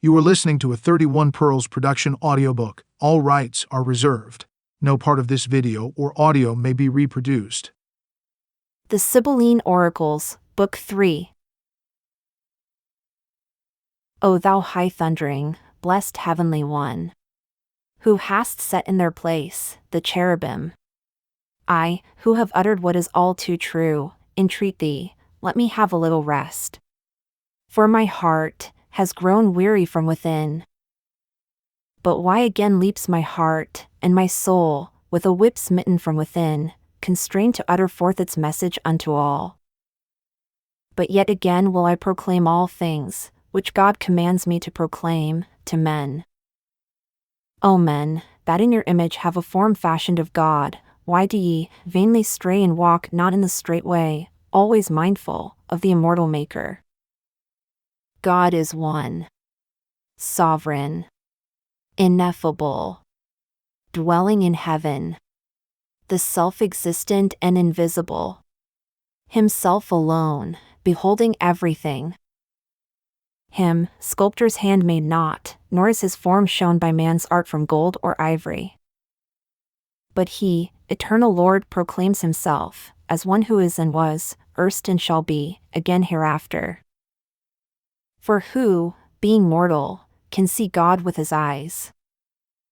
You are listening to a 31 Pearls production audiobook. All rights are reserved. No part of this video or audio may be reproduced. The Sibylline Oracles, Book 3. O thou high thundering, blessed heavenly one, who hast set in their place the cherubim, I, who have uttered what is all too true, entreat thee, let me have a little rest. For my heart has grown weary from within. But why again leaps my heart, and my soul, with a whip smitten from within, constrained to utter forth its message unto all? But yet again will I proclaim all things, which God commands me to proclaim, to men. O men, that in your image have a form fashioned of God, why do ye vainly stray and walk not in the straight way, always mindful of the immortal Maker? God is one, sovereign, ineffable, dwelling in heaven, the self-existent and invisible, himself alone, beholding everything. Him sculptor's hand made not, nor is his form shown by man's art from gold or ivory. But he, eternal Lord, proclaims himself, as one who is and was, erst and shall be, again hereafter. For who, being mortal, can see God with his eyes?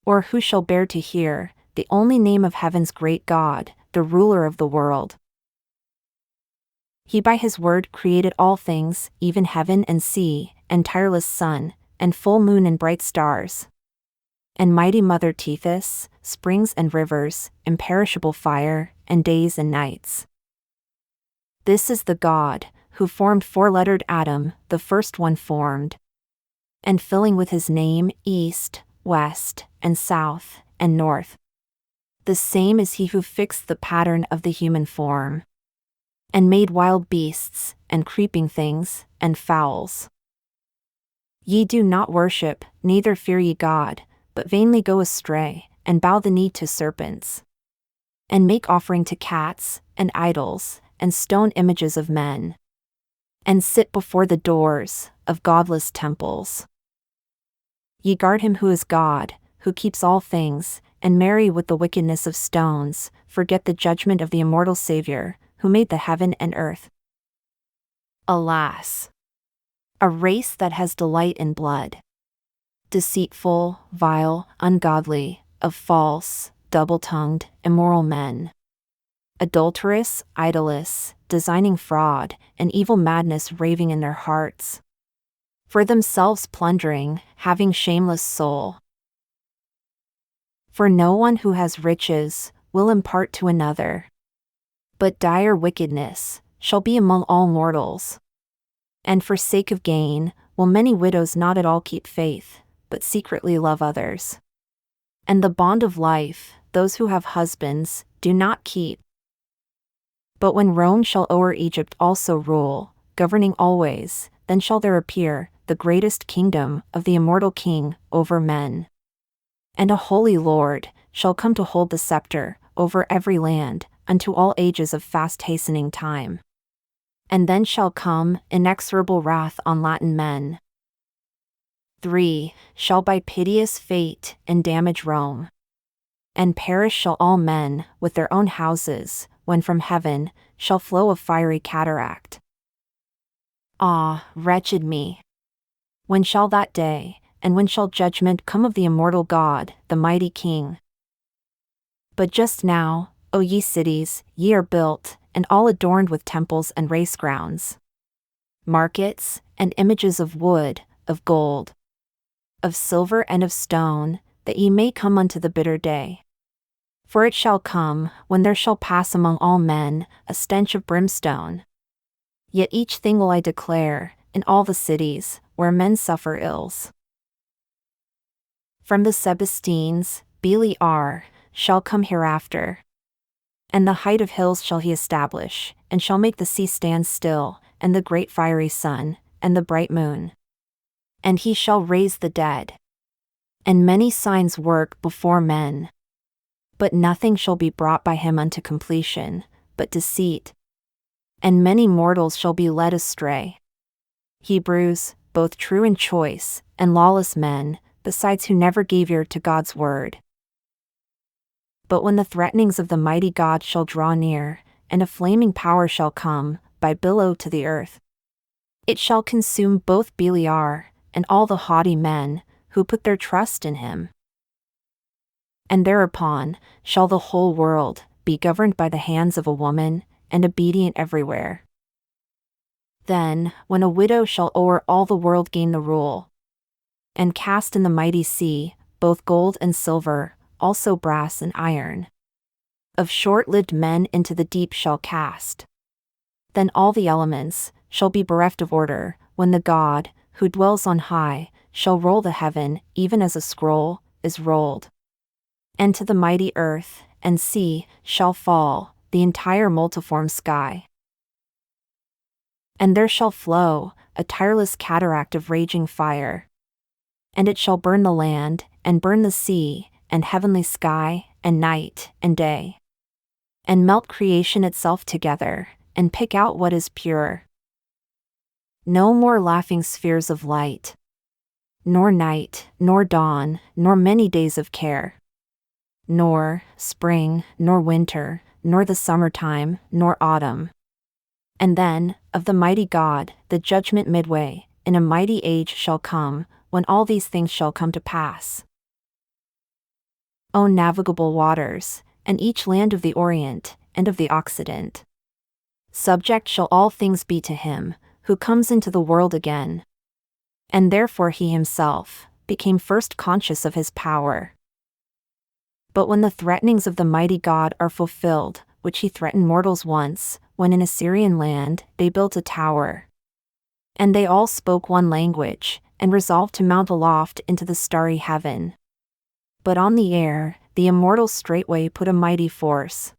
Or who shall bear to hear the only name of heaven's great God, the ruler of the world? He by his word created all things, even heaven and sea, and tireless sun, and full moon and bright stars, and mighty mother Tethys, springs and rivers, imperishable fire, and days and nights. This is the God who formed four-lettered Adam, the first one formed, and filling with his name east, west, and south, and north. The same is he who fixed the pattern of the human form, and made wild beasts, and creeping things, and fowls. Ye do not worship, neither fear ye God, but vainly go astray, and bow the knee to serpents, and make offering to cats, and idols, and stone images of men, and sit before the doors of godless temples. Ye guard him who is God, who keeps all things, and marry with the wickedness of stones, forget the judgment of the immortal Savior, who made the heaven and earth. Alas! A race that has delight in blood, deceitful, vile, ungodly, of false, double-tongued, immoral men, adulterous, idolous, designing fraud, and evil madness raving in their hearts, for themselves plundering, having shameless soul. For no one who has riches will impart to another, but dire wickedness shall be among all mortals. And for sake of gain, will many widows not at all keep faith, but secretly love others. And the bond of life, those who have husbands, do not keep. But when Rome shall o'er Egypt also rule, governing always, then shall there appear the greatest kingdom of the immortal King over men. And a holy Lord shall come to hold the scepter over every land, unto all ages of fast hastening time. And then shall come inexorable wrath on Latin men. 3. Shall by piteous fate and damage Rome, and perish shall all men with their own houses, when from heaven shall flow a fiery cataract. Ah, wretched me! When shall that day, and when shall judgment come of the immortal God, the mighty King? But just now, O ye cities, ye are built, and all adorned with temples and race grounds, markets, and images of wood, of gold, of silver and of stone, that ye may come unto the bitter day. For it shall come, when there shall pass among all men a stench of brimstone. Yet each thing will I declare, in all the cities, where men suffer ills. From the Sebastines, Beliar, shall come hereafter. And the height of hills shall he establish, and shall make the sea stand still, and the great fiery sun, and the bright moon. And he shall raise the dead, and many signs work before men. But nothing shall be brought by him unto completion, but deceit. And many mortals shall be led astray. Hebrews, both true and choice, and lawless men, besides who never gave ear to God's word. But when the threatenings of the mighty God shall draw near, and a flaming power shall come, by billow to the earth, it shall consume both Beliar, and all the haughty men, who put their trust in him. And thereupon shall the whole world be governed by the hands of a woman, and obedient everywhere. Then, when a widow shall o'er all the world gain the rule, and cast in the mighty sea, both gold and silver, also brass and iron, of short-lived men into the deep shall cast. Then all the elements shall be bereft of order, when the God, who dwells on high, shall roll the heaven, even as a scroll is rolled. And to the mighty earth and sea shall fall the entire multiform sky. And there shall flow a tireless cataract of raging fire. And it shall burn the land, and burn the sea, and heavenly sky, and night, and day. And melt creation itself together, and pick out what is pure. No more laughing spheres of light, nor night, nor dawn, nor many days of care. Nor spring, nor winter, nor the summertime, nor autumn. And then, of the mighty God, the judgment midway, in a mighty age shall come, when all these things shall come to pass. O navigable waters, and each land of the Orient, and of the Occident. Subject shall all things be to him, who comes into the world again. And therefore he himself became first conscious of his power. But when the threatenings of the mighty God are fulfilled, which he threatened mortals once, when in Assyrian land they built a tower, and they all spoke one language, and resolved to mount aloft into the starry heaven. But on the air the immortals straightway put a mighty force.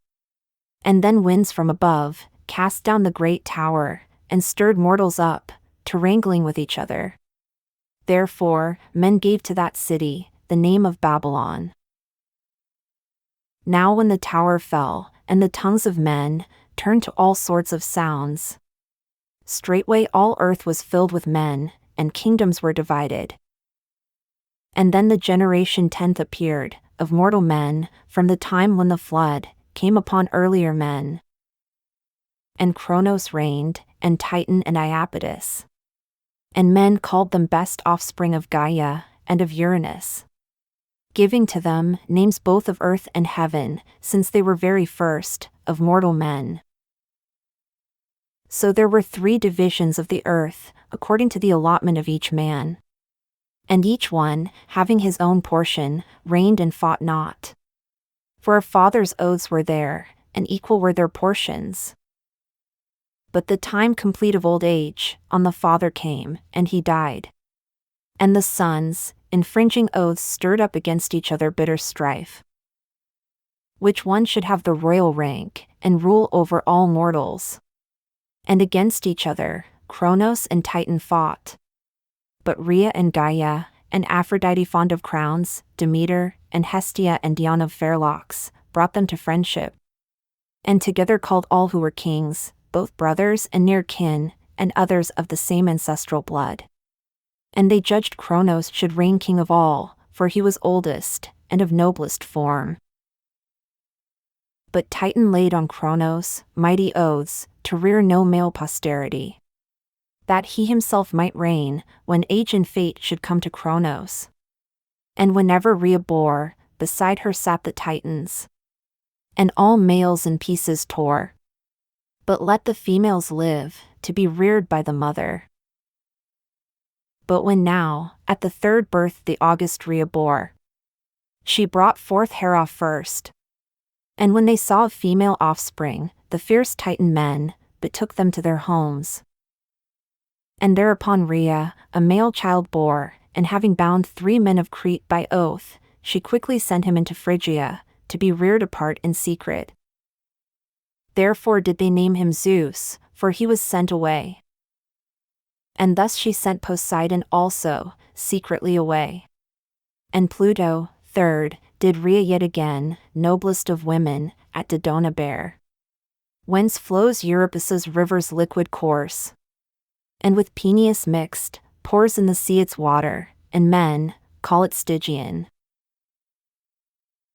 And then winds from above cast down the great tower, and stirred mortals up to wrangling with each other. Therefore men gave to that city the name of Babylon. Now when the tower fell, and the tongues of men turned to all sorts of sounds, straightway all earth was filled with men, and kingdoms were divided. And then the generation 10th appeared, of mortal men, from the time when the flood came upon earlier men. And Kronos reigned, and Titan and Iapetus. And men called them best offspring of Gaia, and of Uranus, giving to them names both of earth and heaven, since they were very first of mortal men. So there were 3 divisions of the earth, according to the allotment of each man. And each one, having his own portion, reigned and fought not. For a father's oaths were there, and equal were their portions. But the time complete of old age on the father came, and he died. And the sons, infringing oaths, stirred up against each other bitter strife. Which one should have the royal rank, and rule over all mortals? And against each other, Kronos and Titan fought. But Rhea and Gaia, and Aphrodite fond of crowns, Demeter, and Hestia and Dione of fair locks, brought them to friendship. And together called all who were kings, both brothers and near kin, and others of the same ancestral blood. And they judged Kronos should reign king of all, for he was oldest, and of noblest form. But Titan laid on Kronos mighty oaths, to rear no male posterity, that he himself might reign, when age and fate should come to Kronos. And whenever Rhea bore, beside her sat the Titans, and all males in pieces tore. But let the females live, to be reared by the mother. But when now, at the 3rd birth the august Rhea bore, she brought forth Hera first. And when they saw a female offspring, the fierce Titan men betook them to their homes. And thereupon Rhea a male child bore, and having bound 3 men of Crete by oath, she quickly sent him into Phrygia, to be reared apart in secret. Therefore did they name him Zeus, for he was sent away. And thus she sent Poseidon also, secretly away. And Pluto, 3rd, did Rhea yet again, noblest of women, at Dodona bear, whence flows Euripus' river's liquid course. And with Peneus mixed, pours in the sea its water, and men call it Stygian.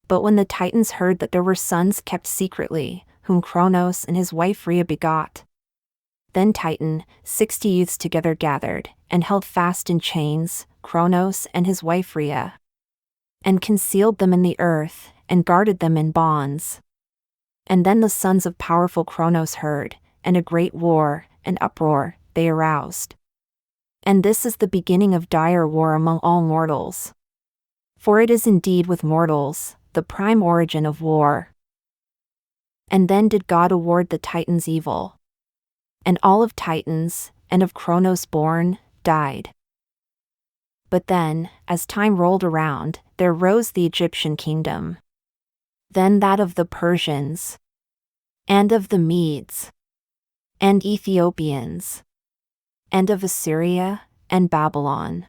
But when the Titans heard that there were sons kept secretly, whom Cronos and his wife Rhea begot, then Titan, 60 youths together gathered, and held fast in chains Cronos and his wife Rhea, and concealed them in the earth, and guarded them in bonds. And then the sons of powerful Cronos heard, and a great war and uproar they aroused. And this is the beginning of dire war among all mortals. For it is indeed with mortals, the prime origin of war. And then did God award the Titans evil. And all of Titans, and of Cronos born, died. But then, as time rolled around, there rose the Egyptian kingdom. Then that of the Persians, and of the Medes, and Ethiopians, and of Assyria, and Babylon.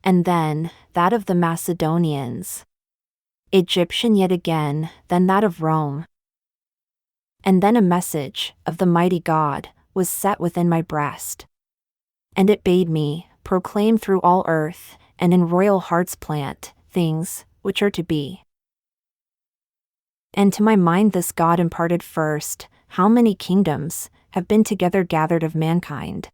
And then, that of the Macedonians, Egyptian yet again, then that of Rome. And then a message of the mighty God was set within my breast. And it bade me proclaim through all earth, and in royal hearts plant things which are to be. And to my mind this God imparted first, how many kingdoms have been together gathered of mankind.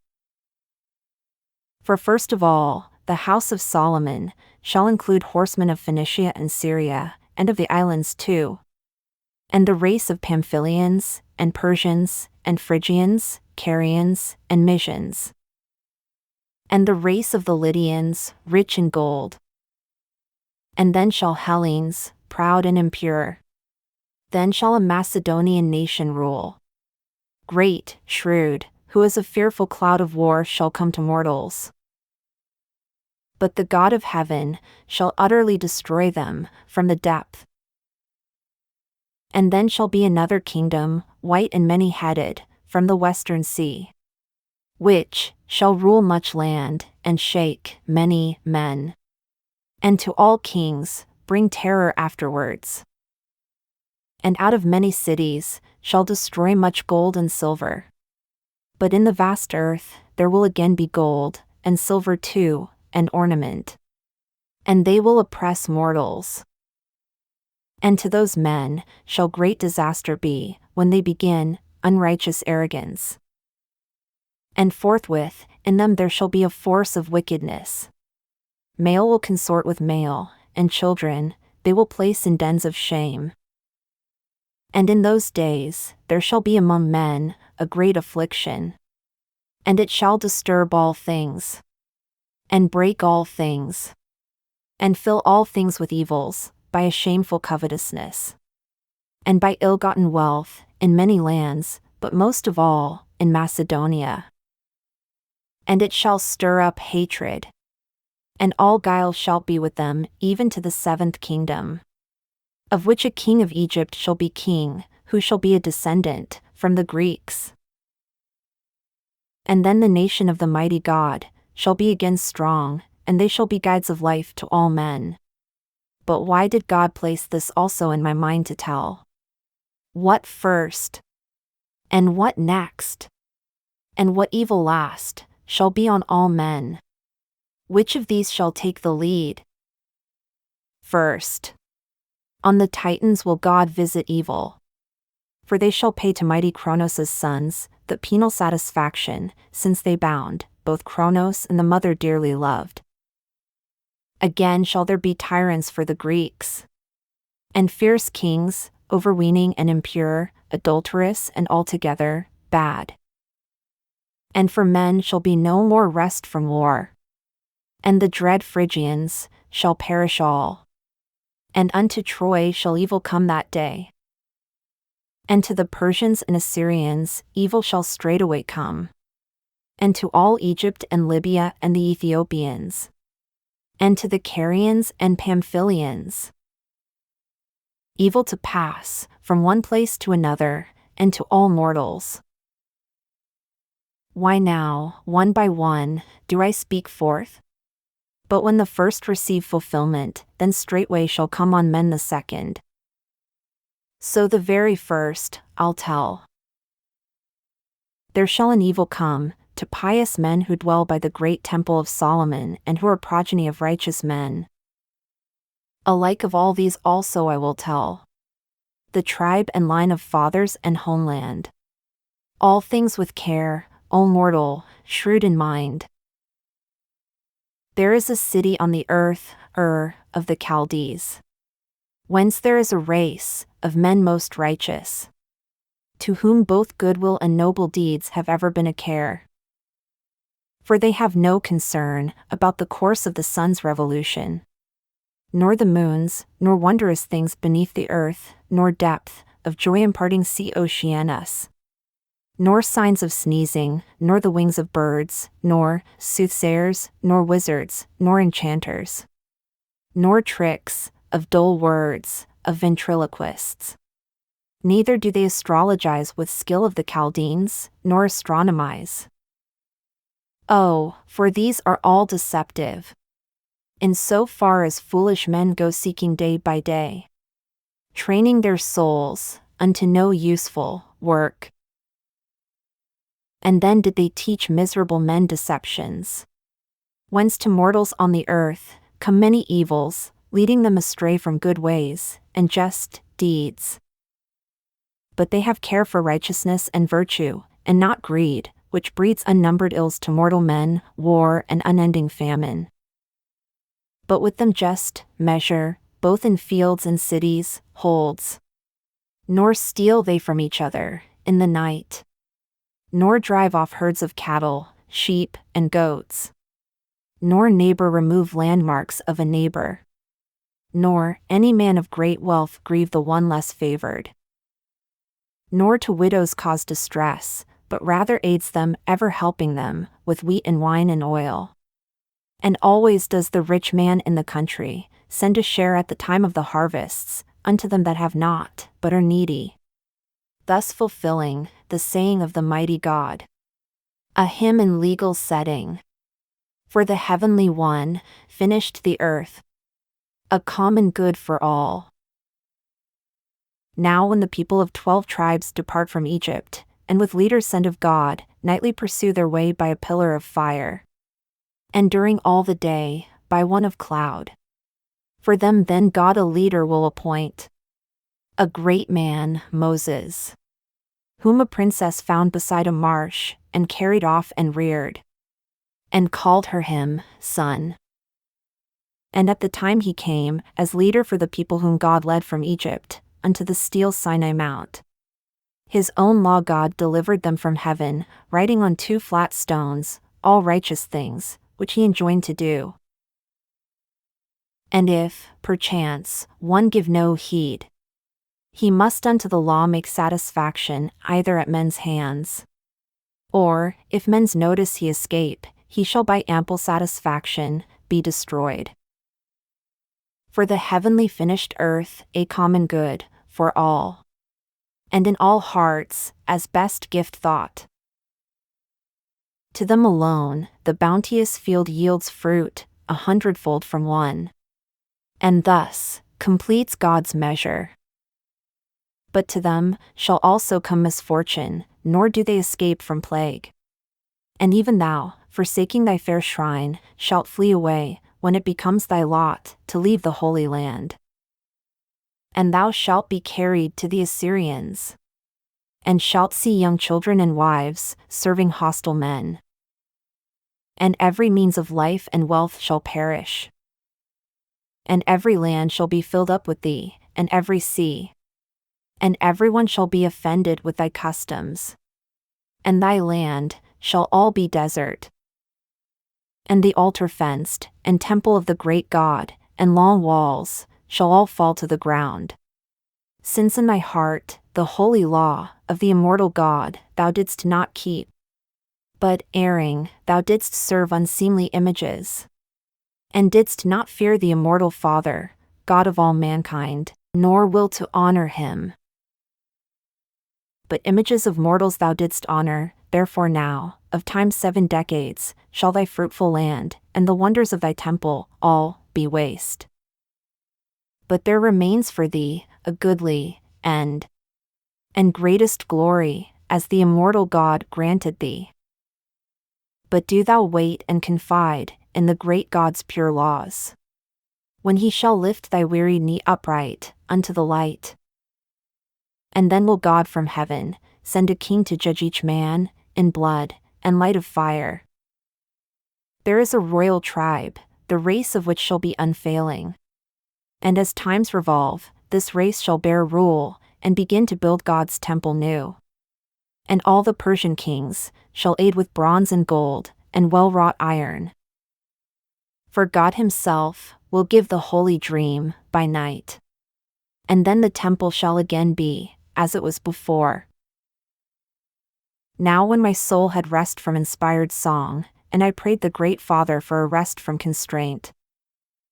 For first of all, the house of Solomon shall include horsemen of Phoenicia and Syria, and of the islands too. And the race of Pamphylians, and Persians, and Phrygians, Carians, and Mysians. And the race of the Lydians, rich in gold. And then shall Hellenes, proud and impure. Then shall a Macedonian nation rule. Great, shrewd, who as a fearful cloud of war shall come to mortals. But the God of heaven shall utterly destroy them from the depth. And then shall be another kingdom, white and many-headed, from the western sea, which shall rule much land, and shake many men, and to all kings bring terror afterwards. And out of many cities shall destroy much gold and silver. But in the vast earth there will again be gold, and silver too, and ornament. And they will oppress mortals. And to those men shall great disaster be, when they begin unrighteous arrogance. And forthwith, in them there shall be a force of wickedness. Male will consort with male, and children they will place in dens of shame. And in those days there shall be among men a great affliction. And it shall disturb all things, and break all things, and fill all things with evils, by a shameful covetousness, and by ill-gotten wealth, in many lands, but most of all, in Macedonia. And it shall stir up hatred, and all guile shall be with them, even to the 7th kingdom, of which a king of Egypt shall be king, who shall be a descendant from the Greeks. And then the nation of the mighty God shall be again strong, and they shall be guides of life to all men. But why did God place this also in my mind to tell? What first? And what next? And what evil last, shall be on all men? Which of these shall take the lead? First, on the Titans will God visit evil. For they shall pay to mighty Cronos' sons the penal satisfaction, since they bound both Cronos and the mother dearly loved. Again shall there be tyrants for the Greeks, and fierce kings, overweening and impure, adulterous and altogether bad. And for men shall be no more rest from war. And the dread Phrygians shall perish all. And unto Troy shall evil come that day. And to the Persians and Assyrians evil shall straightway come. And to all Egypt and Libya and the Ethiopians. And to the Carians and Pamphylians. Evil to pass from one place to another, and to all mortals. Why now, one by one, do I speak forth? But when the first receive fulfillment, then straightway shall come on men the second. So the very first, I'll tell. There shall an evil come, to pious men who dwell by the great temple of Solomon and who are progeny of righteous men. Alike of all these also I will tell. The tribe and line of fathers and homeland. All things with care, O mortal, shrewd in mind. There is a city on the earth, of the Chaldees, whence there is a race of men most righteous, to whom both goodwill and noble deeds have ever been a care. For they have no concern about the course of the sun's revolution, nor the moon's, nor wondrous things beneath the earth, nor depth of joy imparting sea Oceanus, nor signs of sneezing, nor the wings of birds, nor soothsayers, nor wizards, nor enchanters, nor tricks of dull words, of ventriloquists. Neither do they astrologize with skill of the Chaldeans, nor astronomize. Oh, for these are all deceptive, in so far as foolish men go seeking day by day, training their souls unto no useful work. And then did they teach miserable men deceptions, whence to mortals on the earth come many evils, leading them astray from good ways and just deeds. But they have care for righteousness and virtue, and not greed, which breeds unnumbered ills to mortal men, war and unending famine. But with them just measure, both in fields and cities, holds. Nor steal they from each other in the night, nor drive off herds of cattle, sheep, and goats, nor neighbor remove landmarks of a neighbor, nor any man of great wealth grieve the one less favored, nor to widows cause distress, but rather aids them, ever helping them with wheat and wine and oil. And always does the rich man in the country send a share at the time of the harvests unto them that have not, but are needy, thus fulfilling the saying of the mighty God. A hymn in legal setting. For the heavenly one finished the earth, a common good for all. Now when the people of 12 tribes depart from Egypt, and with leaders sent of God, nightly pursue their way by a pillar of fire, and during all the day, by one of cloud. For them then God a leader will appoint, a great man, Moses, whom a princess found beside a marsh, and carried off and reared, and called her him, son. And at the time he came, as leader for the people whom God led from Egypt, unto the still Sinai Mount. His own law God delivered them from heaven, writing on 2 flat stones, all righteous things, which he enjoined to do. And if, perchance, one give no heed, he must unto the law make satisfaction either at men's hands, or, if men's notice he escape, he shall by ample satisfaction be destroyed. For the heavenly finished earth a common good for all, and in all hearts as best gift thought. To them alone the bounteous field yields fruit 100-fold from one, and thus completes God's measure. But to them shall also come misfortune, nor do they escape from plague. And even thou, forsaking thy fair shrine, shalt flee away, when it becomes thy lot to leave the Holy Land. And thou shalt be carried to the Assyrians, and shalt see young children and wives serving hostile men. And every means of life and wealth shall perish, and every land shall be filled up with thee, and every sea, and everyone shall be offended with thy customs, and thy land shall all be desert, and the altar fenced, and temple of the great God, and long walls, shall all fall to the ground. Since in thy heart the holy law of the immortal God thou didst not keep, but, erring, thou didst serve unseemly images, and didst not fear the immortal Father, God of all mankind, nor will to honor him. But images of mortals thou didst honor, therefore now, of time 7 decades, shall thy fruitful land, and the wonders of thy temple, all be waste. But there remains for thee a goodly end, and greatest glory, as the immortal God granted thee. But do thou wait and confide in the great God's pure laws, when he shall lift thy weary knee upright unto the light. And then will God from heaven send a king to judge each man in blood and light of fire. There is a royal tribe, the race of which shall be unfailing. And as times revolve, this race shall bear rule and begin to build God's temple new. And all the Persian kings shall aid with bronze and gold and well-wrought iron. For God himself will give the holy dream by night. And then the temple shall again be as it was before. Now when my soul had rest from inspired song, and I prayed the great Father for a rest from constraint,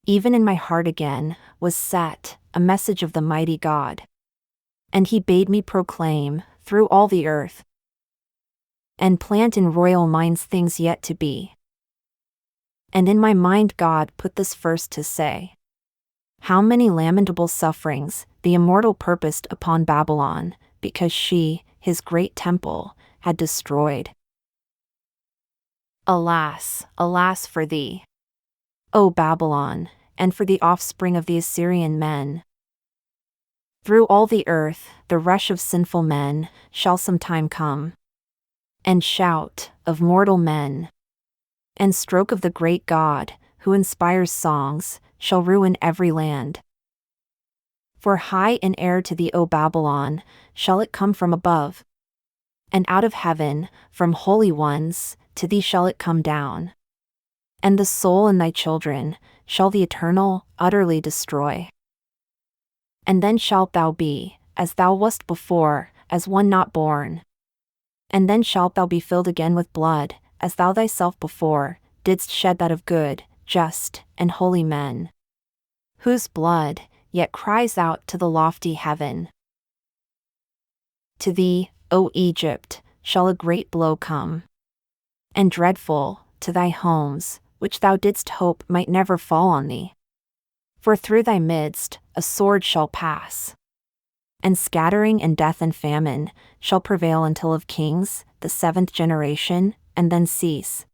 even in my heart again was set a message of the mighty God. And he bade me proclaim through all the earth, and plant in royal minds things yet to be. And in my mind God put this first to say, how many lamentable sufferings the immortal purposed upon Babylon, because she, his great temple, had destroyed. Alas, alas for thee, O Babylon, and for the offspring of the Assyrian men. Through all the earth, the rush of sinful men shall sometime come, and shout of mortal men, and stroke of the great God, who inspires songs, shall ruin every land. For high in air to thee, O Babylon, shall it come from above, and out of heaven, from holy ones, to thee shall it come down. And the soul and thy children shall the Eternal utterly destroy. And then shalt thou be, as thou wast before, as one not born. And then shalt thou be filled again with blood, as thou thyself before didst shed that of good, just, and holy men, whose blood yet cries out to the lofty heaven. To thee, O Egypt, shall a great blow come, and dreadful, to thy homes, which thou didst hope might never fall on thee. For through thy midst a sword shall pass, and scattering and death and famine shall prevail until of kings, the 7th generation, and then cease.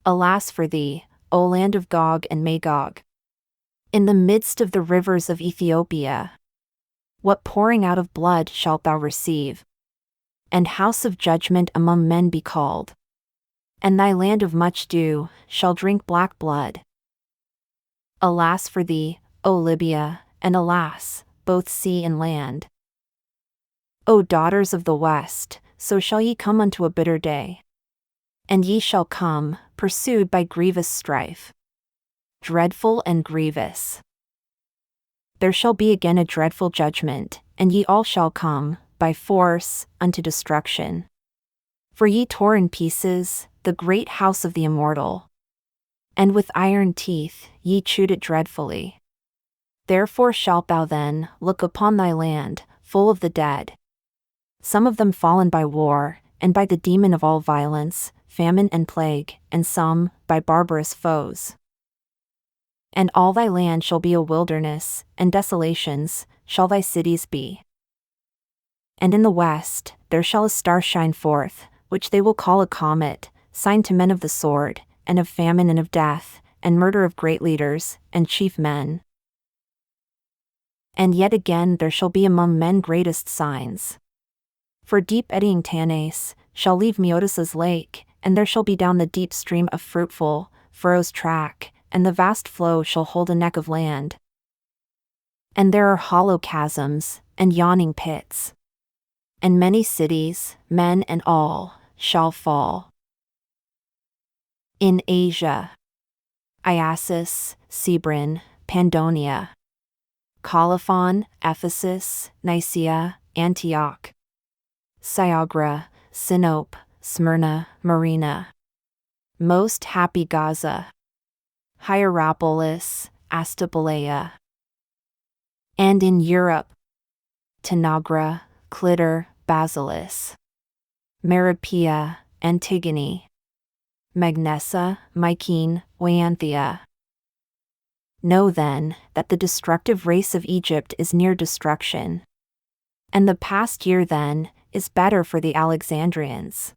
Alas for thee, O land of Gog and Magog, in the midst of the rivers of Ethiopia! What pouring out of blood shalt thou receive, and house of judgment among men be called, and thy land of much dew shall drink black blood. Alas for thee, O Libya, and alas, both sea and land! O daughters of the west, so shall ye come unto a bitter day. And ye shall come, pursued by grievous strife, dreadful and grievous. There shall be again a dreadful judgment, and ye all shall come, by force, unto destruction. For ye tore in pieces the great house of the immortal, and with iron teeth ye chewed it dreadfully. Therefore shalt thou then look upon thy land, full of the dead, some of them fallen by war, and by the demon of all violence, famine and plague, and some by barbarous foes. And all thy land shall be a wilderness, and desolations shall thy cities be. And in the west there shall a star shine forth, which they will call a comet, sign to men of the sword, and of famine and of death, and murder of great leaders, and chief men. And yet again there shall be among men greatest signs. For deep eddying Tanais shall leave Meotis's lake, and there shall be down the deep stream of fruitful furrows track, and the vast flow shall hold a neck of land. And there are hollow chasms, and yawning pits. And many cities, men and all, shall fall. In Asia, Iasus, Cebron, Pandonia, Colophon, Ephesus, Nicaea, Antioch, Syagra, Sinope, Smyrna, Marina, most happy Gaza, Hierapolis, Astapalea. And in Europe, Tanagra, Clitor, Basilis, Meripia, Antigone, Magnessa, Mycene, Oanthia. Know then that the destructive race of Egypt is near destruction. And the past year then is better for the Alexandrians.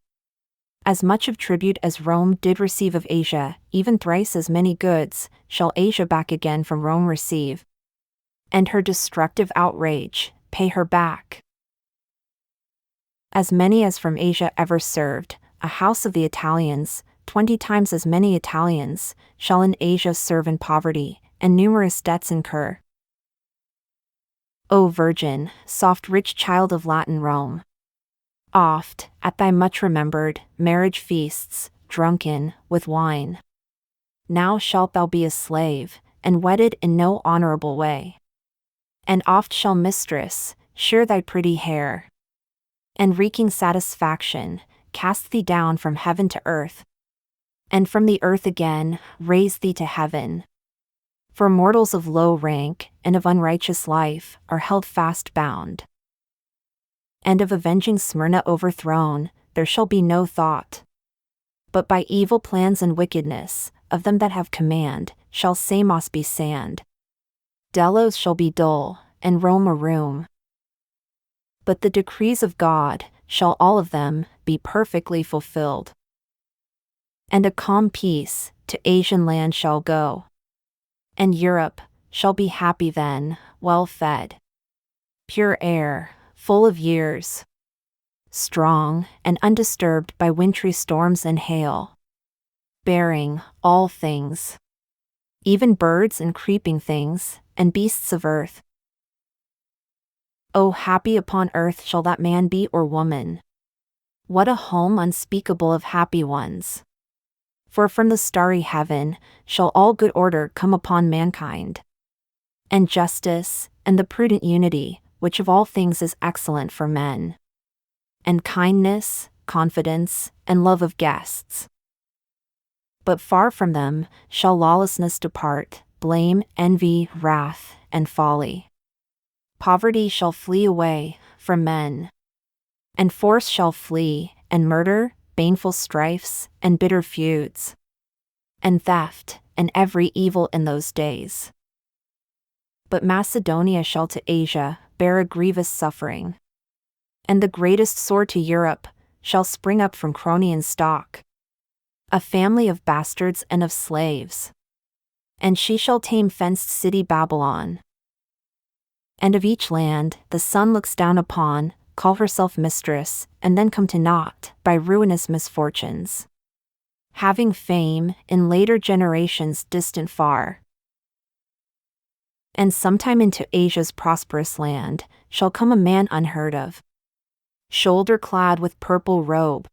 As much of tribute as Rome did receive of Asia, even thrice as many goods, shall Asia back again from Rome receive. And her destructive outrage, pay her back. As many as from Asia ever served, a house of the Italians, 20 times as many Italians, shall in Asia serve in poverty, and numerous debts incur. O Virgin, soft rich child of Latin Rome! Oft, at thy much remembered marriage feasts, drunken with wine, now shalt thou be a slave, and wedded in no honorable way. And oft shall mistress shear thy pretty hair, and wreaking satisfaction, cast thee down from heaven to earth, and from the earth again raise thee to heaven. For mortals of low rank and of unrighteous life are held fast bound. And of avenging Smyrna overthrown, there shall be no thought. But by evil plans and wickedness, of them that have command, shall Samos be sand. Delos shall be dull, and Rome a room. But the decrees of God, shall all of them, be perfectly fulfilled. And a calm peace, to Asian land shall go. And Europe, shall be happy then, well fed. Pure air, full of years, strong and undisturbed by wintry storms and hail, bearing all things, even birds and creeping things, and beasts of earth. O happy upon earth shall that man be or woman! What a home unspeakable of happy ones! For from the starry heaven shall all good order come upon mankind, and justice, and the prudent unity, which of all things is excellent for men, and kindness, confidence, and love of guests. But far from them shall lawlessness depart, blame, envy, wrath, and folly. Poverty shall flee away from men, and force shall flee, and murder, baneful strifes, and bitter feuds, and theft, and every evil in those days. But Macedonia shall to Asia bear a grievous suffering, and the greatest sore to Europe shall spring up from Cronian stock, a family of bastards and of slaves. And she shall tame fenced city Babylon. And of each land the sun looks down upon, call herself mistress, and then come to naught by ruinous misfortunes, having fame in later generations distant far. And sometime into Asia's prosperous land shall come a man unheard of, shoulder-clad with purple robe,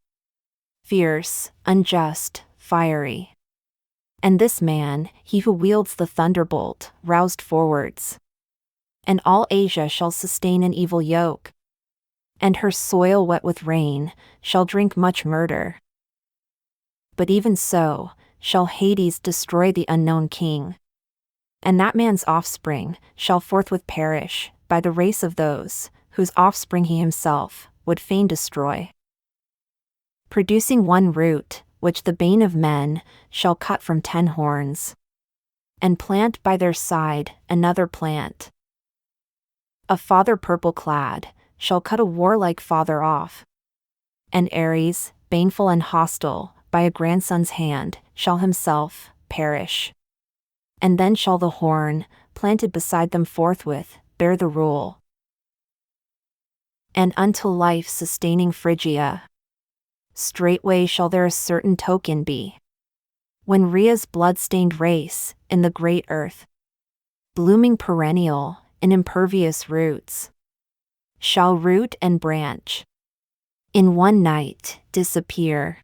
fierce, unjust, fiery. And this man, he who wields the thunderbolt, roused forwards. And all Asia shall sustain an evil yoke, and her soil wet with rain shall drink much murder. But even so shall Hades destroy the unknown king, and that man's offspring shall forthwith perish by the race of those whose offspring he himself would fain destroy, producing one root, which the bane of men shall cut from 10 horns, and plant by their side another plant. A father purple-clad shall cut a warlike father off, and Ares, baneful and hostile, by a grandson's hand, shall himself perish. And then shall the horn, planted beside them forthwith, bear the rule. And unto life-sustaining Phrygia, straightway shall there a certain token be, when Rhea's blood-stained race, in the great earth, blooming perennial, in impervious roots, shall root and branch, in one night disappear,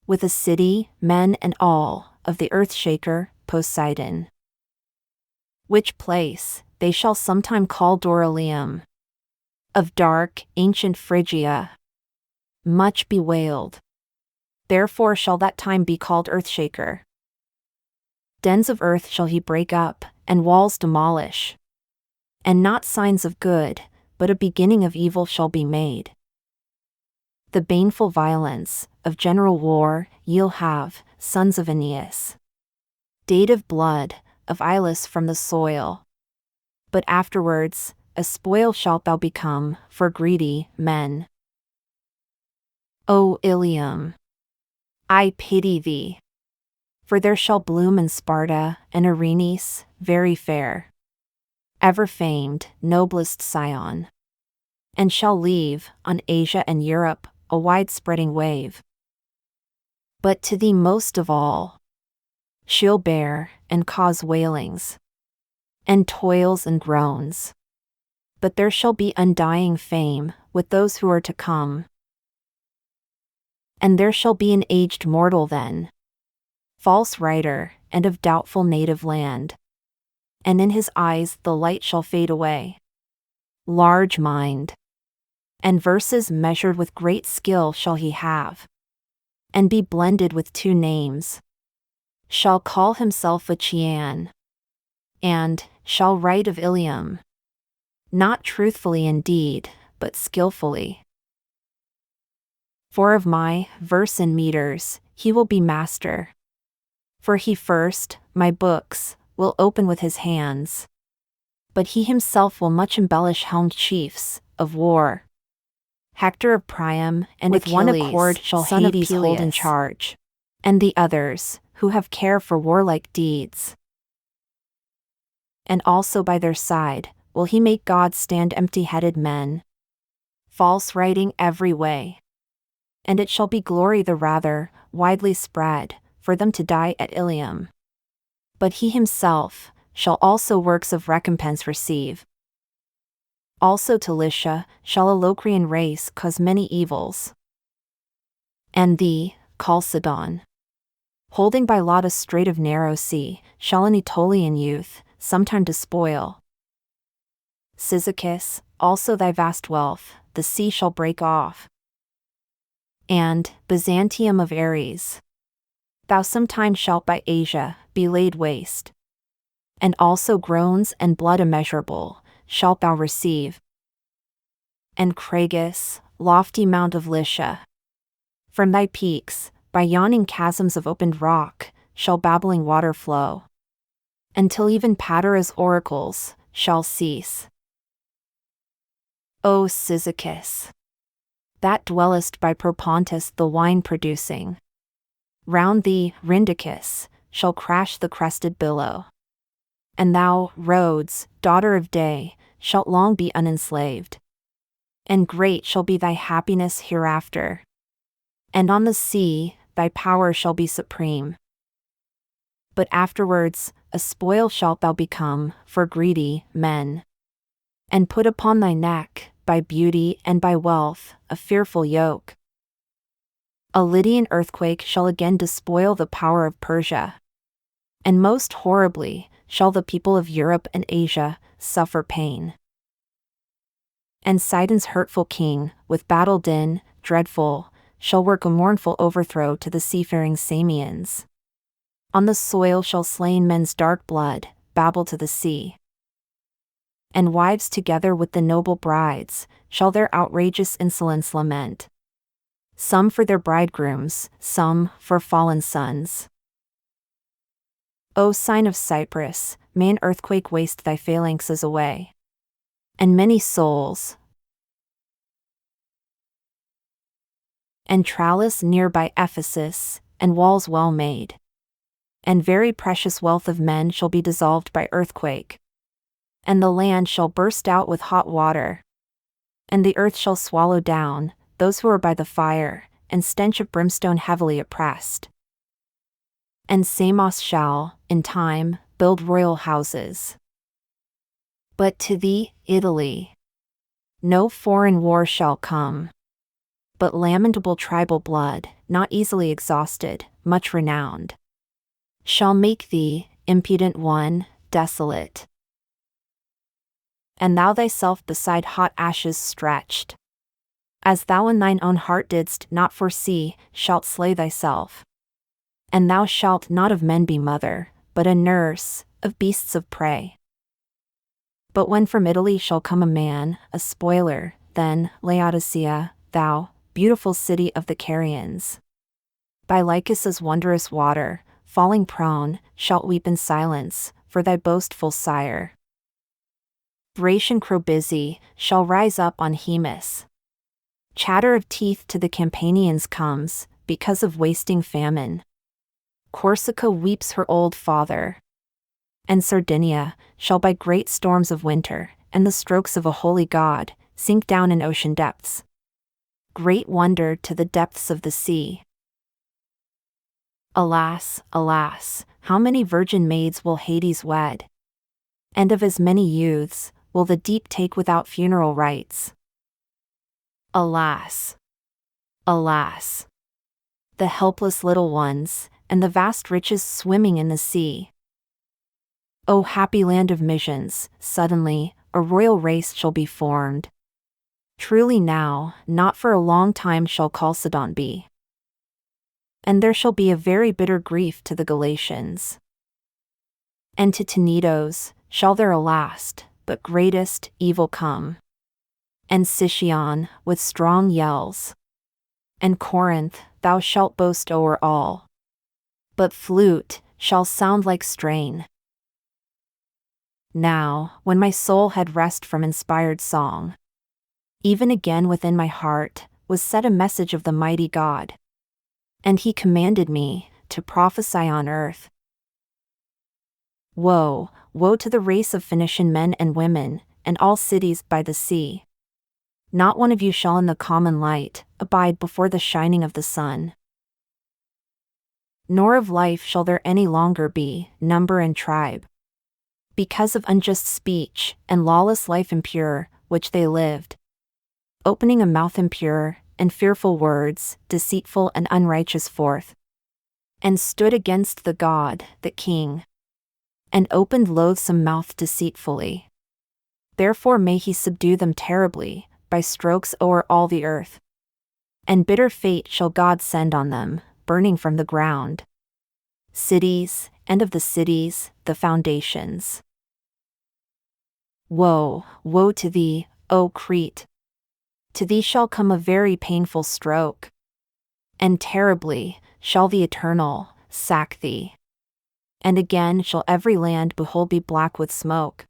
with a city, men and all, of the earth-shaker, Poseidon. Which place they shall sometime call Doralium, of dark, ancient Phrygia, much bewailed. Therefore shall that time be called Earthshaker. Dens of earth shall he break up, and walls demolish. And not signs of good, but a beginning of evil shall be made. The baneful violence of general war ye'll have, sons of Aeneas. Date of blood, of Ilus from the soil. But afterwards, a spoil shalt thou become, for greedy men. O Ilium! I pity thee. For there shall bloom in Sparta an Erinyes, very fair, ever famed, noblest scion, and shall leave, on Asia and Europe, a wide-spreading wave. But to thee most of all she'll bear, and cause wailings, and toils and groans. But there shall be undying fame, with those who are to come. And there shall be an aged mortal then, false writer, and of doubtful native land. And in his eyes the light shall fade away. Large mind, and verses measured with great skill shall he have, and be blended with two names. Shall call himself a Chian, and shall write of Ilium, not truthfully indeed, but skillfully. For of my verse and meters he will be master. For he first, my books, will open with his hands. But he himself will much embellish helmed chiefs of war. Hector of Priam and with one accord shall Hades hold in charge, and the others, who have care for warlike deeds. And also by their side will he make gods stand empty-headed men, false writing every way. And it shall be glory the rather, widely spread, for them to die at Ilium. But he himself shall also works of recompense receive. Also to Lycia shall a Locrian race cause many evils. And thee, Chalcedon, holding by lot a strait of narrow sea, shall an Aetolian youth sometime despoil. Cyzicus, also thy vast wealth, the sea shall break off. And, Byzantium of Ares, thou sometime shalt by Asia be laid waste. And also groans and blood immeasurable shalt thou receive. And Cragus, lofty mount of Lycia, from thy peaks, by yawning chasms of opened rock, shall babbling water flow, until even Patera's oracles shall cease. O Cyzicus, that dwellest by Propontis the wine-producing, round thee, Rhindicus, shall crash the crested billow. And thou, Rhodes, daughter of day, shalt long be unenslaved. And great shall be thy happiness hereafter. And on the sea, thy power shall be supreme. But afterwards, a spoil shalt thou become, for greedy men. And put upon thy neck, by beauty and by wealth, a fearful yoke. A Lydian earthquake shall again despoil the power of Persia. And most horribly shall the people of Europe and Asia suffer pain. And Sidon's hurtful king, with battle din, dreadful, shall work a mournful overthrow to the seafaring Samians. On the soil shall slain men's dark blood babble to the sea. And wives together with the noble brides shall their outrageous insolence lament. Some for their bridegrooms, some for fallen sons. O sign of Cyprus, may an earthquake waste thy phalanxes away. And many souls. And Tralles near by Ephesus, and walls well made. And very precious wealth of men shall be dissolved by earthquake. And the land shall burst out with hot water. And the earth shall swallow down those who are by the fire, and stench of brimstone heavily oppressed. And Samos shall, in time, build royal houses. But to thee, Italy, no foreign war shall come, but lamentable tribal blood, not easily exhausted, much renowned, shall make thee, impudent one, desolate. And thou thyself beside hot ashes stretched, as thou in thine own heart didst not foresee, shalt slay thyself. And thou shalt not of men be mother, but a nurse of beasts of prey. But when from Italy shall come a man, a spoiler, then, Laodicea, thou, beautiful city of the Carians, by Lycus's wondrous water, falling prone, shalt weep in silence, for thy boastful sire. Thracian Crobizzi shall rise up on Hemus. Chatter of teeth to the Campanians comes, because of wasting famine. Corsica weeps her old father. And Sardinia shall by great storms of winter, and the strokes of a holy god, sink down in ocean depths. Great wonder to the depths of the sea. Alas, alas, how many virgin maids will Hades wed? And of as many youths will the deep take without funeral rites? Alas, alas, the helpless little ones, and the vast riches swimming in the sea. O happy land of missions, suddenly, a royal race shall be formed. Truly now, not for a long time shall Chalcedon be. And there shall be a very bitter grief to the Galatians. And to Tenedos shall there a last, but greatest, evil come. And Sicyon, with strong yells. And Corinth, thou shalt boast o'er all. But flute shall sound like strain. Now, when my soul had rest from inspired song, even again within my heart was set a message of the mighty God. And he commanded me to prophesy on earth. Woe, woe to the race of Phoenician men and women, and all cities by the sea. Not one of you shall in the common light abide before the shining of the sun. Nor of life shall there any longer be number and tribe, because of unjust speech and lawless life impure, which they lived, opening a mouth impure, and fearful words, deceitful and unrighteous forth, and stood against the God, the King, and opened loathsome mouth deceitfully. Therefore may he subdue them terribly, by strokes o'er all the earth. And bitter fate shall God send on them, burning from the ground. Cities, and of the cities, the foundations. Woe, woe to thee, O Crete! To thee shall come a very painful stroke. And terribly shall the Eternal sack thee. And again shall every land behold be black with smoke.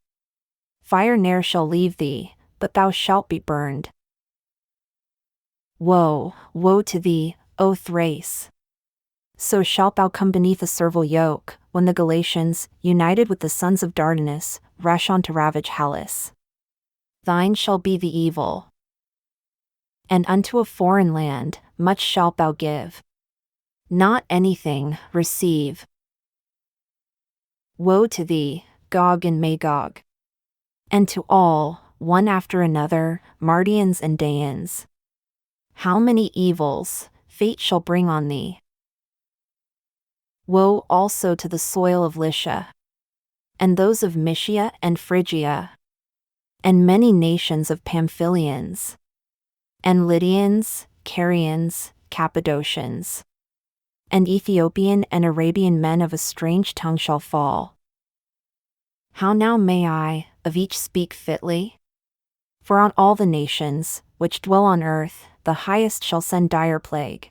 Fire ne'er shall leave thee, but thou shalt be burned. Woe, woe to thee, O Thrace! So shalt thou come beneath a servile yoke, when the Galatians, united with the sons of Dardanus, rush on to ravage Hellas. Thine shall be the evil. And unto a foreign land much shalt thou give. Not anything receive. Woe to thee, Gog and Magog! And to all, one after another, Mardians and Daeans. How many evils fate shall bring on thee! Woe also to the soil of Lycia, and those of Mysia and Phrygia, and many nations of Pamphylians, and Lydians, Carians, Cappadocians, and Ethiopian and Arabian men of a strange tongue shall fall. How now may I of each speak fitly? For on all the nations, which dwell on earth, the highest shall send dire plague.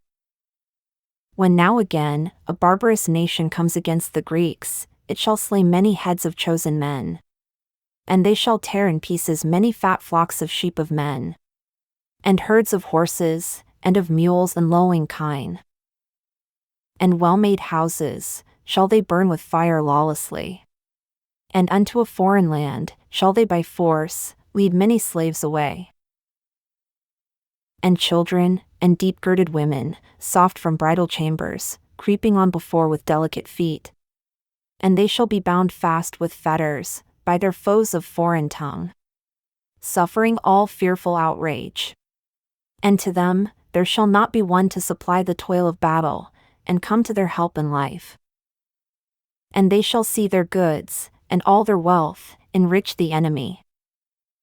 When now again a barbarous nation comes against the Greeks, it shall slay many heads of chosen men. And they shall tear in pieces many fat flocks of sheep of men, and herds of horses, and of mules and lowing kine. And well-made houses shall they burn with fire lawlessly. And unto a foreign land shall they by force lead many slaves away. And children, and deep-girded women, soft from bridal chambers, creeping on before with delicate feet. And they shall be bound fast with fetters, by their foes of foreign tongue, suffering all fearful outrage. And to them there shall not be one to supply the toil of battle, and come to their help in life. And they shall see their goods, and all their wealth, enrich the enemy.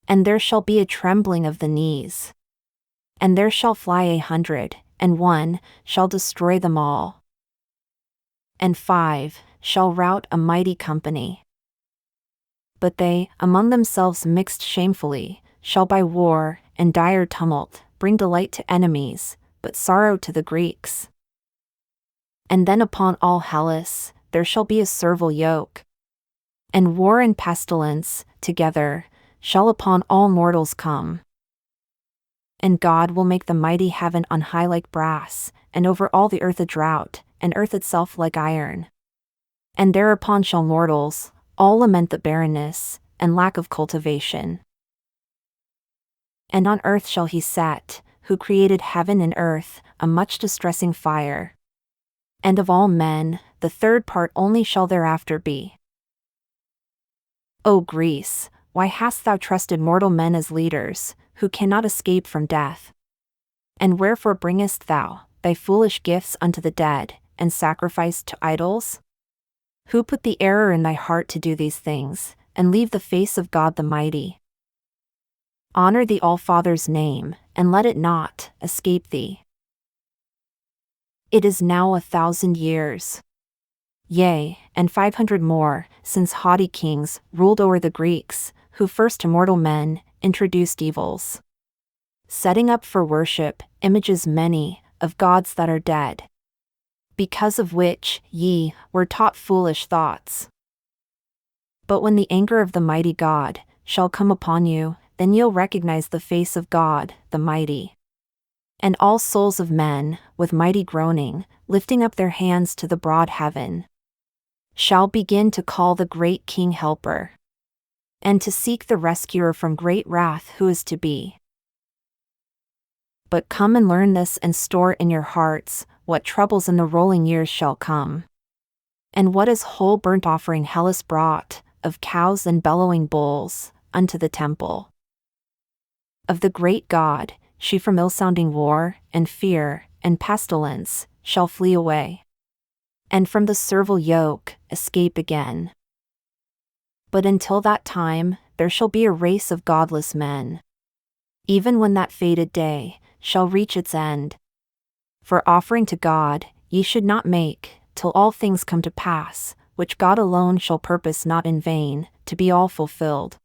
And there shall be a trembling of the knees. And there shall fly 100, and one shall destroy them all. And 5 shall rout a mighty company. But they, among themselves mixed shamefully, shall by war and dire tumult bring delight to enemies, but sorrow to the Greeks. And then upon all Hellas there shall be a servile yoke. And war and pestilence, together, shall upon all mortals come. And God will make the mighty heaven on high like brass, and over all the earth a drought, and earth itself like iron. And thereupon shall mortals all lament the barrenness and lack of cultivation. And on earth shall he set, who created heaven and earth, a much distressing fire. And of all men, the third part only shall thereafter be. O Greece, why hast thou trusted mortal men as leaders, who cannot escape from death? And wherefore bringest thou thy foolish gifts unto the dead, and sacrificed to idols? Who put the error in thy heart to do these things, and leave the face of God the Mighty? Honor the All-Father's name, and let it not escape thee. It is now 1,000 years, yea, and 500 more, since haughty kings ruled o'er the Greeks, who first to mortal men introduced evils, setting up for worship images many of gods that are dead, because of which ye were taught foolish thoughts. But when the anger of the mighty God shall come upon you, then you'll recognize the face of God, the Mighty. And all souls of men, with mighty groaning, lifting up their hands to the broad heaven, shall begin to call the great King Helper, and to seek the rescuer from great wrath who is to be. But come and learn this and store in your hearts what troubles in the rolling years shall come. And what is whole burnt offering Hellas brought, of cows and bellowing bulls, unto the temple of the great God, she from ill-sounding war, and fear, and pestilence, shall flee away, and from the servile yoke escape again. But until that time, there shall be a race of godless men, even when that fated day shall reach its end. For offering to God ye should not make, till all things come to pass, which God alone shall purpose not in vain, to be all fulfilled.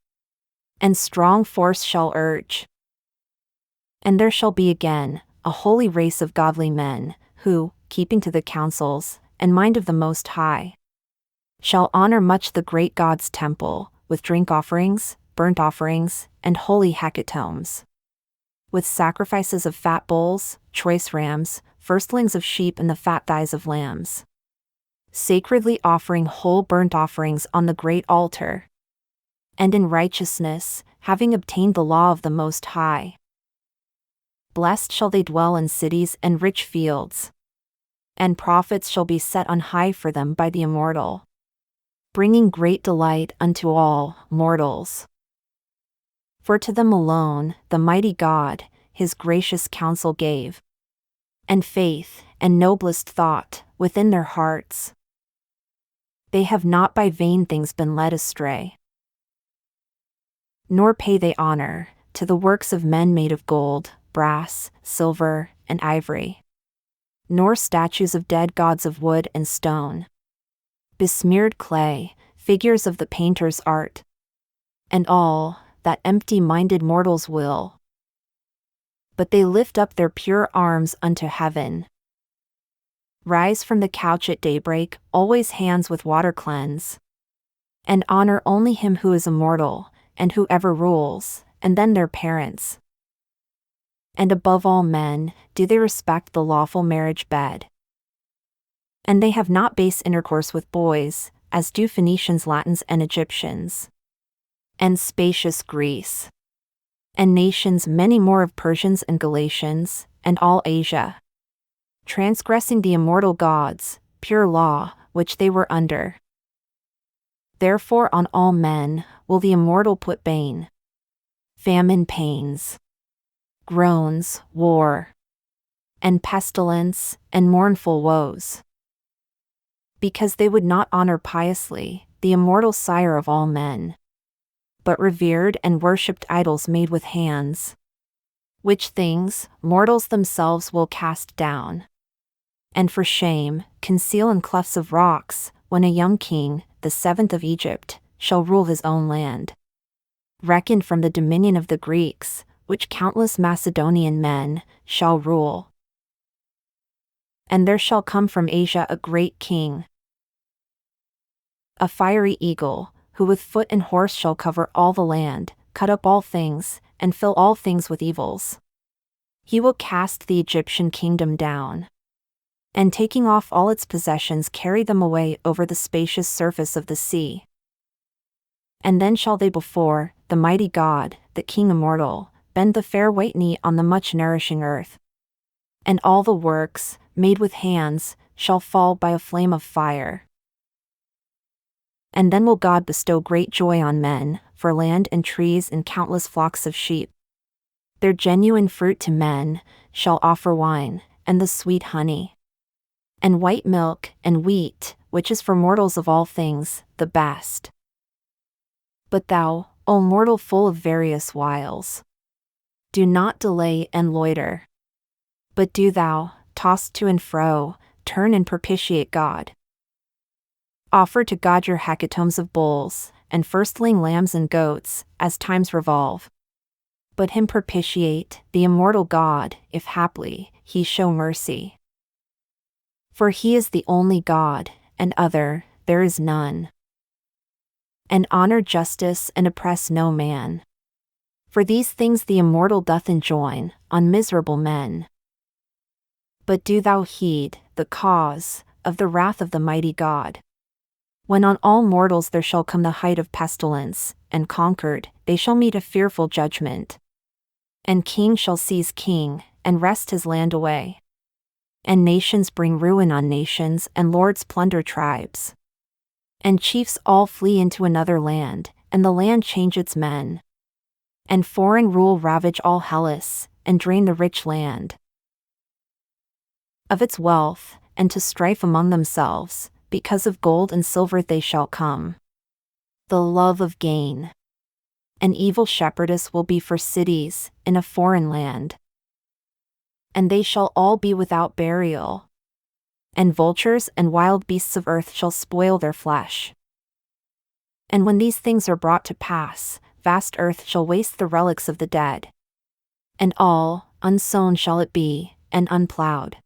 And strong force shall urge. And there shall be again a holy race of godly men, who, keeping to the counsels and mind of the Most High, shall honor much the great God's temple, with drink offerings, burnt offerings, and holy hecatombs, with sacrifices of fat bulls, choice rams, firstlings of sheep and the fat thighs of lambs, sacredly offering whole burnt offerings on the great altar, and in righteousness, having obtained the law of the Most High. Blessed shall they dwell in cities and rich fields, and profits shall be set on high for them by the Immortal, bringing great delight unto all mortals. For to them alone the mighty God his gracious counsel gave, and faith and noblest thought within their hearts. They have not by vain things been led astray, nor pay they honor to the works of men made of gold, brass, silver, and ivory, nor statues of dead gods of wood and stone, besmeared clay, figures of the painter's art, and all that empty-minded mortals will. But they lift up their pure arms unto heaven, rise from the couch at daybreak, always hands with water cleanse, and honor only him who is immortal, and who ever rules, and then their parents. And above all men, do they respect the lawful marriage bed. And they have not base intercourse with boys, as do Phoenicians, Latins, and Egyptians, and spacious Greece, and nations many more of Persians and Galatians, and all Asia, transgressing the immortal God's pure law, which they were under. Therefore on all men will the immortal put bane, famine, pains, groans, war, and pestilence, and mournful woes, because they would not honor piously the immortal sire of all men, but revered and worshipped idols made with hands, which things mortals themselves will cast down, and for shame conceal in clefts of rocks, when a young king, the 7th of Egypt, shall rule his own land, reckoned from the dominion of the Greeks, which countless Macedonian men shall rule. And there shall come from Asia a great king, a fiery eagle, who with foot and horse shall cover all the land, cut up all things, and fill all things with evils. He will cast the Egyptian kingdom down, and taking off all its possessions carry them away over the spacious surface of the sea. And then shall they before the mighty God, the King immortal, bend the fair white knee on the much nourishing earth. And all the works, made with hands, shall fall by a flame of fire. And then will God bestow great joy on men, for land and trees and countless flocks of sheep. Their genuine fruit to men shall offer wine, and the sweet honey, and white milk, and wheat, which is for mortals of all things, the best. But thou, O mortal full of various wiles, do not delay and loiter, but do thou, tossed to and fro, turn and propitiate God. Offer to God your hecatombs of bulls, and firstling lambs and goats, as times revolve. But him propitiate, the immortal God, if haply he show mercy. For he is the only God, and other there is none. And honor justice and oppress no man. For these things the immortal doth enjoin on miserable men. But do thou heed the cause of the wrath of the mighty God. When on all mortals there shall come the height of pestilence, and conquered, they shall meet a fearful judgment. And king shall seize king, and wrest his land away. And nations bring ruin on nations, and lords plunder tribes. And chiefs all flee into another land, and the land change its men. And foreign rule ravage all Hellas, and drain the rich land of its wealth, and to strife among themselves, because of gold and silver they shall come. The love of gain. An evil shepherdess will be for cities, in a foreign land. And they shall all be without burial. And vultures and wild beasts of earth shall spoil their flesh. And when these things are brought to pass, vast earth shall waste the relics of the dead. And all, unsown shall it be, and unplowed.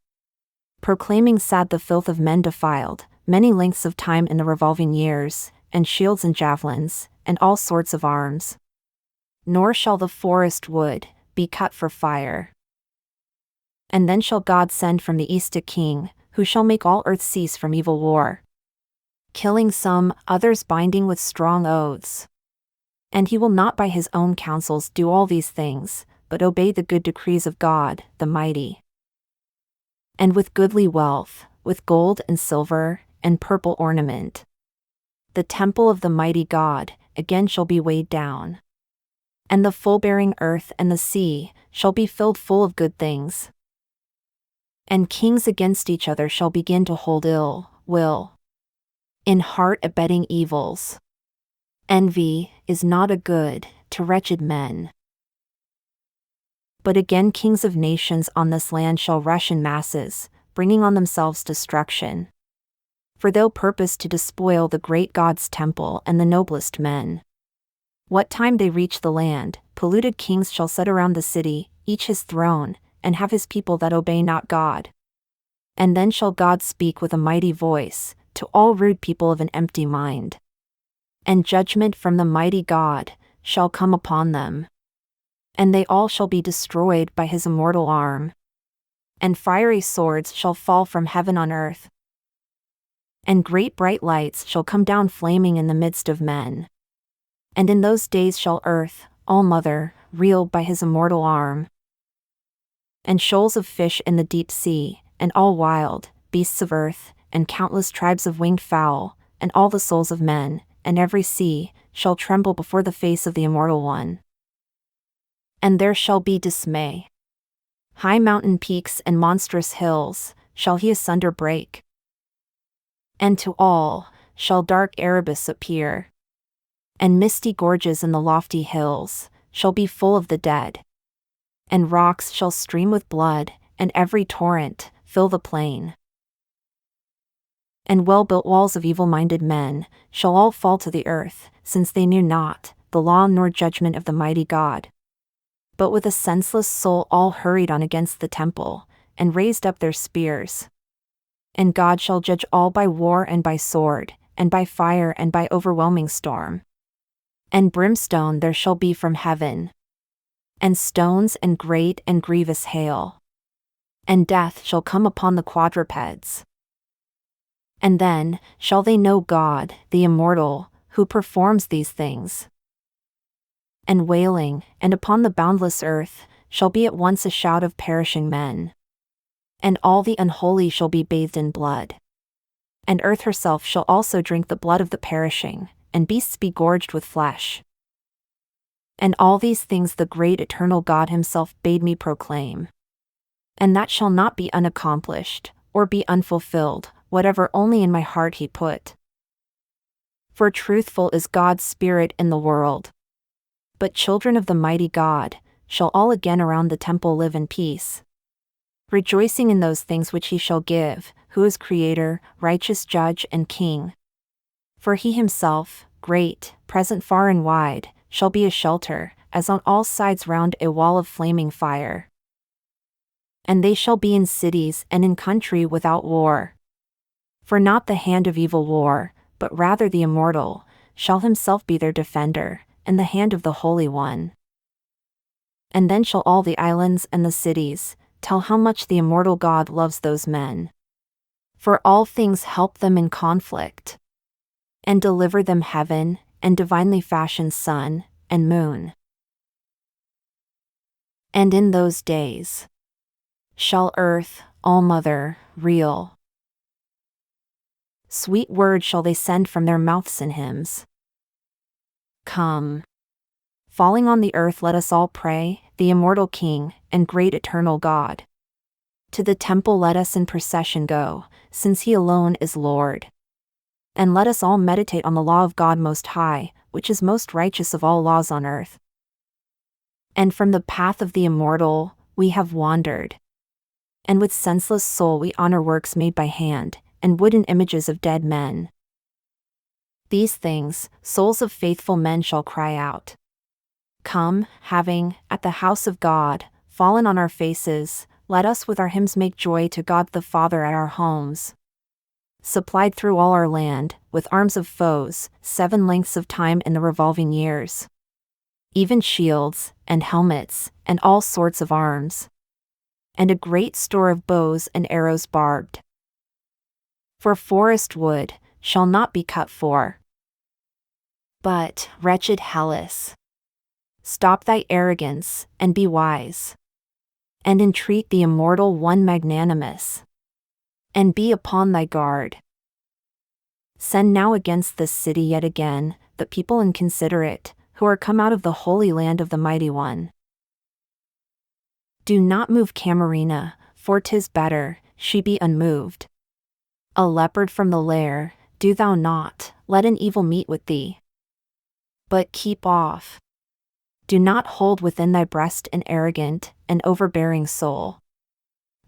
Proclaiming sad the filth of men defiled, many lengths of time in the revolving years, and shields and javelins, and all sorts of arms. Nor shall the forest wood be cut for fire. And then shall God send from the east a king, who shall make all earth cease from evil war. Killing some, others binding with strong oaths. And he will not by his own counsels do all these things, but obey the good decrees of God, the mighty. And with goodly wealth, with gold and silver, and purple ornament, the temple of the mighty God again shall be weighed down. And the full-bearing earth and the sea shall be filled full of good things. And kings against each other shall begin to hold ill will, in heart abetting evils. Envy is not a good to wretched men. But again kings of nations on this land shall rush in masses, bringing on themselves destruction. For they'll purpose to despoil the great God's temple and the noblest men. What time they reach the land, polluted kings shall sit around the city, each his throne, and have his people that obey not God. And then shall God speak with a mighty voice, to all rude people of an empty mind. And judgment from the mighty God shall come upon them. And they all shall be destroyed by his immortal arm. And fiery swords shall fall from heaven on earth. And great bright lights shall come down flaming in the midst of men. And in those days shall earth, all mother, reel by his immortal arm. And shoals of fish in the deep sea, and all wild beasts of earth, and countless tribes of winged fowl, and all the souls of men, and every sea, shall tremble before the face of the Immortal One. And there shall be dismay. High mountain peaks and monstrous hills shall he asunder break. And to all shall dark Erebus appear. And misty gorges in the lofty hills shall be full of the dead. And rocks shall stream with blood, and every torrent fill the plain. And well-built walls of evil-minded men shall all fall to the earth, since they knew not the law nor judgment of the mighty God. But with a senseless soul all hurried on against the temple, and raised up their spears. And God shall judge all by war and by sword, and by fire and by overwhelming storm. And brimstone there shall be from heaven, and stones and great and grievous hail. and death shall come upon the quadrupeds. And then shall they know God, the immortal, who performs these things. And wailing, and upon the boundless earth, shall be at once a shout of perishing men. And all the unholy shall be bathed in blood. And earth herself shall also drink the blood of the perishing, and beasts be gorged with flesh. And all these things the great eternal God himself bade me proclaim. And that shall not be unaccomplished, or be unfulfilled, whatever only in my heart he put. For truthful is God's Spirit in the world. But children of the mighty God shall all again around the temple live in peace, rejoicing in those things which he shall give, who is Creator, righteous Judge and King. For he himself, great, present far and wide, shall be a shelter, as on all sides round a wall of flaming fire. And they shall be in cities and in country without war. For not the hand of evil war, but rather the immortal, shall himself be their defender, and the hand of the Holy One. And then shall all the islands and the cities tell how much the immortal God loves those men. For all things help them in conflict, and deliver them heaven, and divinely fashioned sun and moon. And in those days shall earth, all-mother, real, sweet words shall they send from their mouths in hymns. Come. Falling on the earth let us all pray, the immortal King, and great eternal God. To the temple let us in procession go, since he alone is Lord. And let us all meditate on the law of God Most High, which is most righteous of all laws on earth. And from the path of the immortal, we have wandered. And with senseless soul we honor works made by hand, and wooden images of dead men. These things, souls of faithful men shall cry out. Come, having, at the house of God, fallen on our faces, let us with our hymns make joy to God the Father at our homes. Supplied through all our land, with arms of foes, 7 lengths of time in the revolving years. Even shields, and helmets, and all sorts of arms. And a great store of bows and arrows barbed. For forest wood shall not be cut for. But, wretched Hellas, stop thy arrogance, and be wise. And entreat the immortal one magnanimous. And be upon thy guard. Send now against this city yet again, the people inconsiderate, who are come out of the holy land of the Mighty One. Do not move Camarina, for 'tis better, she be unmoved. A leopard from the lair, do thou not, let an evil meet with thee. But keep off. Do not hold within thy breast an arrogant and overbearing soul,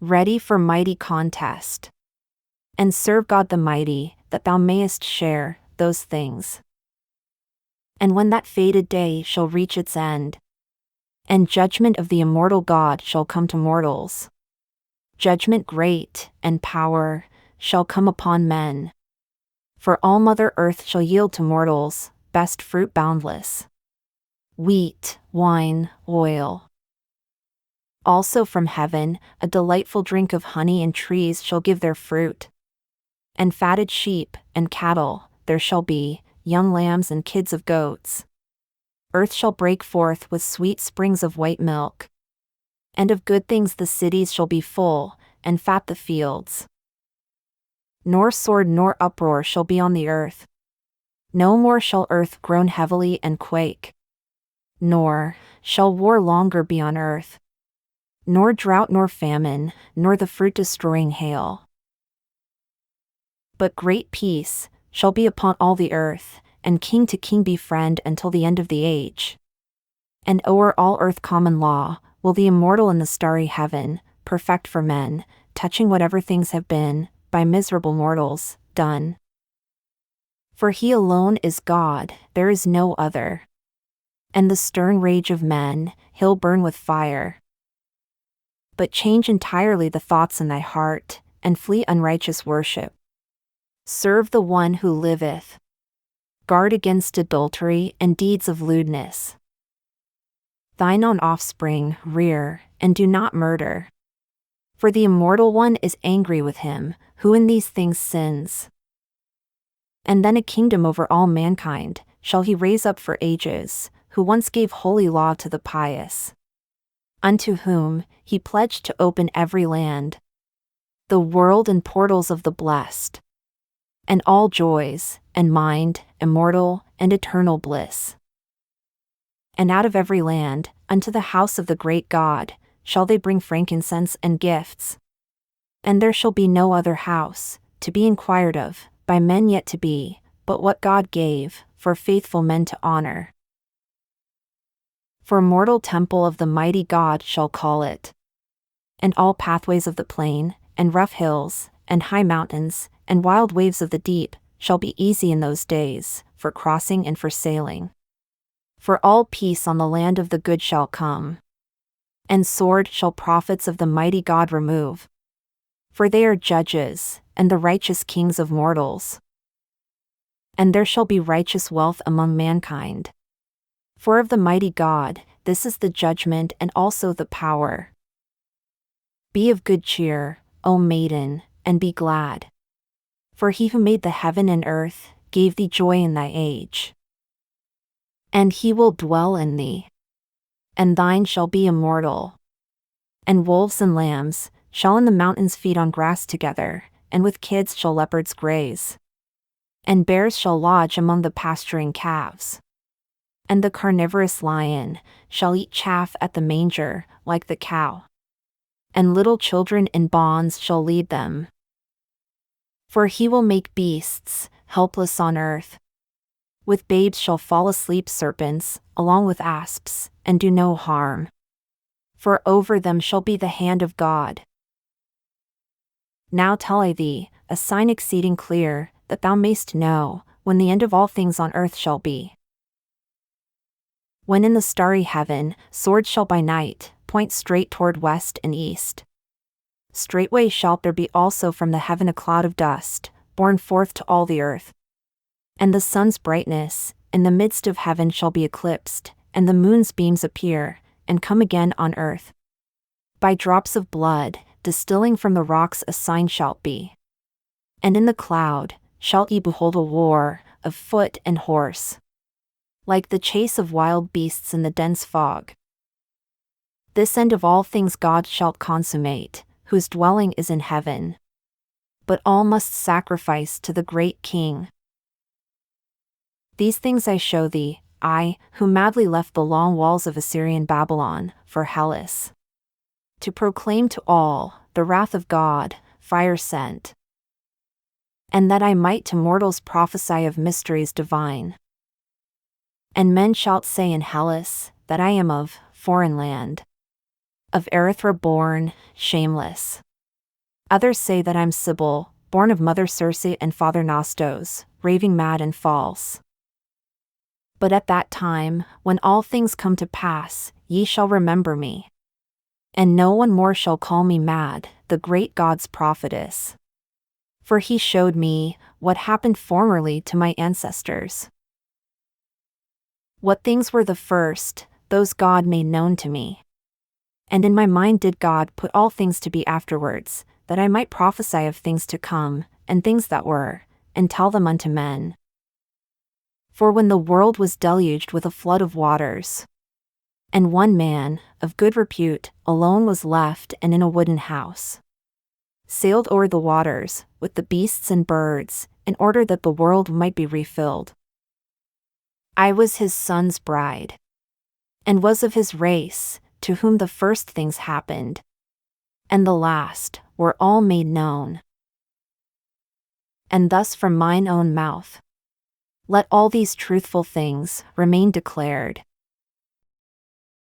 ready for mighty contest. And serve God the Mighty, that thou mayest share those things. And when that fated day shall reach its end, and judgment of the immortal God shall come to mortals, judgment great and power shall come upon men. For all Mother Earth shall yield to mortals, best fruit boundless. Wheat, wine, oil. Also from heaven, a delightful drink of honey, and trees shall give their fruit. And fatted sheep, and cattle, there shall be, young lambs and kids of goats. Earth shall break forth with sweet springs of white milk. And of good things the cities shall be full, and fat the fields. Nor sword nor uproar shall be on the earth. No more shall earth groan heavily and quake. Nor shall war longer be on earth. Nor drought nor famine, nor the fruit-destroying hail. But great peace shall be upon all the earth, and king to king be friend until the end of the age. And o'er all earth common law will the immortal in the starry heaven perfect for men, touching whatever things have been, by miserable mortals, done. For he alone is God, there is no other. And the stern rage of men, he'll burn with fire. But change entirely the thoughts in thy heart, and flee unrighteous worship. Serve the one who liveth. Guard against adultery and deeds of lewdness. Thine own offspring rear, and do not murder. For the immortal one is angry with him, who in these things sins. And then a kingdom over all mankind shall he raise up for ages, who once gave holy law to the pious, unto whom he pledged to open every land, the world and portals of the blessed, and all joys, and mind, immortal, and eternal bliss. And out of every land, unto the house of the great God, shall they bring frankincense and gifts. And there shall be no other house, to be inquired of, by men yet to be, but what God gave, for faithful men to honor. For mortal temple of the mighty God shall call it. And all pathways of the plain, and rough hills, and high mountains, and wild waves of the deep, shall be easy in those days, for crossing and for sailing. For all peace on the land of the good shall come. And sword shall prophets of the mighty God remove. For they are judges, and the righteous kings of mortals. And there shall be righteous wealth among mankind. For of the mighty God, this is the judgment and also the power. Be of good cheer, O maiden, and be glad. For he who made the heaven and earth, gave thee joy in thy age. And he will dwell in thee. And thine shall be immortal. And wolves and lambs shall in the mountains feed on grass together, and with kids shall leopards graze. And bears shall lodge among the pasturing calves. And the carnivorous lion shall eat chaff at the manger, like the cow. And little children in bonds shall lead them. For he will make beasts helpless on earth. With babes shall fall asleep serpents, along with asps, and do no harm. For over them shall be the hand of God. Now tell I thee, a sign exceeding clear, that thou mayst know, when the end of all things on earth shall be. When in the starry heaven, swords shall by night point straight toward west and east. Straightway shall there be also from the heaven a cloud of dust, borne forth to all the earth. And the sun's brightness, in the midst of heaven shall be eclipsed, and the moon's beams appear, and come again on earth. By drops of blood, distilling from the rocks a sign shall be. And in the cloud, shalt ye behold a war, of foot and horse. Like the chase of wild beasts in the dense fog. This end of all things God shall consummate, whose dwelling is in heaven. But all must sacrifice to the great King. These things I show thee, I, who madly left the long walls of Assyrian Babylon, for Hellas. To proclaim to all, the wrath of God, fire sent. And that I might to mortals prophesy of mysteries divine. And men shalt say in Hellas, that I am of foreign land. Of Erythra born, shameless. Others say that I'm Sibyl, born of mother Circe and father Nostos, raving mad and false. But at that time, when all things come to pass, ye shall remember me. And no one more shall call me mad, the great God's prophetess. For he showed me, what happened formerly to my ancestors. What things were the first, those God made known to me. And in my mind did God put all things to be afterwards, that I might prophesy of things to come, and things that were, and tell them unto men. For when the world was deluged with a flood of waters, and one man, of good repute, alone was left and in a wooden house, sailed o'er the waters, with the beasts and birds, in order that the world might be refilled. I was his son's bride, and was of his race, to whom the first things happened, and the last, were all made known. And thus from mine own mouth, let all these truthful things remain declared.